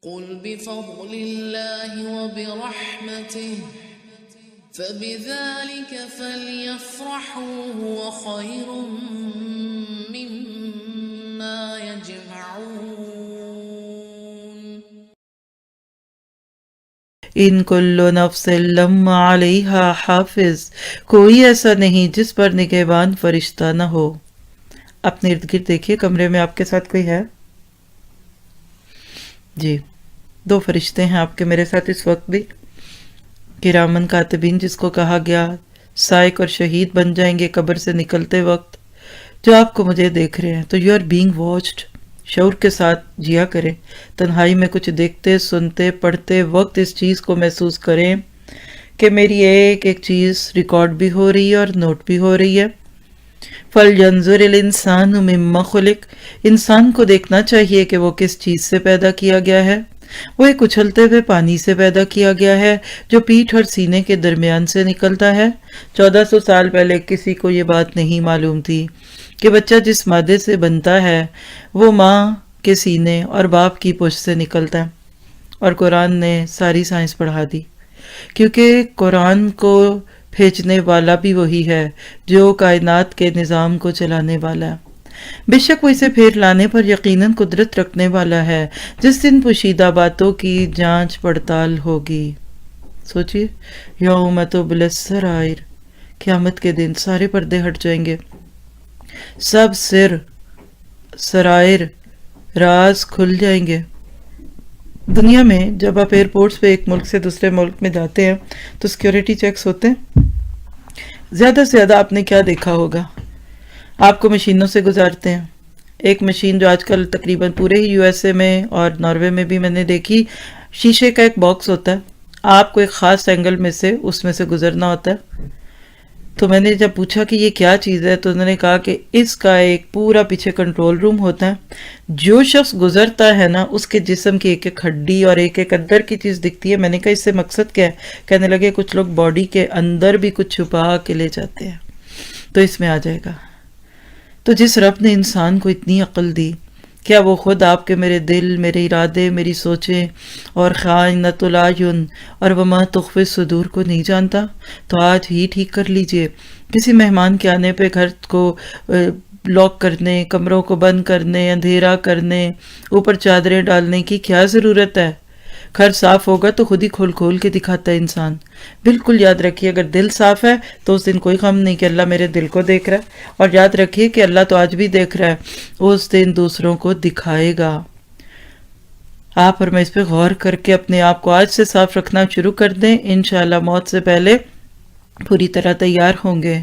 قل بفضل الله وبرحمته فبذلك فليفرحوا هو خير مما يجمعون ان کل نفس لما علیہا حافظ، کوئی ایسا نہیں جس پر نگہبان فرشتہ نہ ہو۔ اپنے ارد گرد دیکھیے، کمرے میں آپ کے ساتھ کوئی ہے؟ جی، 2 فرشتے ہیں آپ کے میرے ساتھ اس وقت بھی، کرامن کاتبین، جس کو کہا گیا سائق اور شہید بن جائیں گے قبر سے نکلتے وقت، جو آپ کو مجھے دیکھ رہے ہیں۔ تو یو آر بینگ واچڈ۔ شعور کے ساتھ جیا کریں، تنہائی میں کچھ دیکھتے، سنتے، پڑھتے وقت اس چیز کو محسوس کریں کہ میری ایک ایک چیز ریکارڈ بھی ہو رہی ہے اور نوٹ بھی ہو رہی ہے۔ فَلْيَنْظُرِ الْإِنسَانُ مِمَّا خُلِقَ، انسان کو دیکھنا چاہیے کہ وہ کس چیز سے پیدا کیا گیا ہے۔ وہ ایک اچھلتے ہوئے پانی سے پیدا کیا گیا ہے جو پیٹھ اور سینے کے درمیان سے نکلتا ہے۔ 1400 سال پہلے کسی کو یہ بات نہیں معلوم تھی کہ بچہ جس مادے سے بنتا ہے وہ ماں کے سینے اور باپ کی پشت سے نکلتا ہے، اور قرآن نے ساری سائنس پڑھا دی، کیونکہ قرآن کو بھیجنے والا بھی وہی ہے جو کائنات کے نظام کو چلانے والا ہے۔ بے شک وہ اسے پھیر لانے پر یقیناً قدرت رکھنے والا ہے، جس دن پوشیدہ باتوں کی جانچ پڑتال ہوگی۔ سوچئے، یوم تبلی السرائر، قیامت کے دن سارے پردے ہٹ جائیں گے، سب سر، سرائر، راز کھل جائیں گے۔ دنیا میں جب آپ ایئرپورٹس پہ ایک ملک سے دوسرے ملک میں جاتے ہیں تو سیکیورٹی چیکس ہوتے ہیں۔ زیادہ سے زیادہ آپ نے کیا دیکھا ہوگا؟ آپ کو مشینوں سے گزارتے ہیں۔ ایک مشین جو آج کل تقریباً پورے ہی USA میں اور ناروے میں بھی میں نے دیکھی، شیشے کا ایک باکس ہوتا ہے، آپ کو ایک خاص اینگل میں سے اس میں سے گزرنا ہوتا ہے۔ تو میں نے جب پوچھا کہ یہ کیا چیز ہے تو انہوں نے کہا کہ اس کا ایک پورا پیچھے کنٹرول روم ہوتا ہے، جو شخص گزرتا ہے نا اس کے جسم کی ایک ایک ہڈی اور ایک ایک اندر کی چیز دکھتی ہے۔ میں نے کہا اس سے مقصد کیا ہے؟ کہنے لگے کچھ لوگ باڈی کے اندر بھی کچھ چھپا کے لے جاتے ہیں، تو اس میں آ جائے گا۔ تو جس رب نے انسان کو اتنی عقل دی، کیا وہ خود آپ کے میرے دل، میرے ارادے، میری سوچیں اور خائنۃ الاعین اور وما تخفی الصدور کو نہیں جانتا؟ تو آج ہی ٹھیک کر لیجئے۔ کسی مہمان کے آنے پہ گھر کو لاک کرنے، کمروں کو بند کرنے، اندھیرا کرنے، اوپر چادریں ڈالنے کی کیا ضرورت ہے؟ گھر صاف ہوگا تو خود ہی کھول کھول کے دکھاتا ہے انسان۔ بالکل یاد رکھیے، اگر دل صاف ہے تو اس دن کوئی غم نہیں کہ اللہ میرے دل کو دیکھ رہا ہے، اور یاد رکھیے کہ اللہ تو آج بھی دیکھ رہا ہے، اس دن دوسروں کو دکھائے گا۔ آپ اور میں اس پہ غور کر کے اپنے آپ کو آج سے صاف رکھنا شروع کر دیں، انشاءاللہ موت سے پہلے پوری طرح تیار ہوں گے۔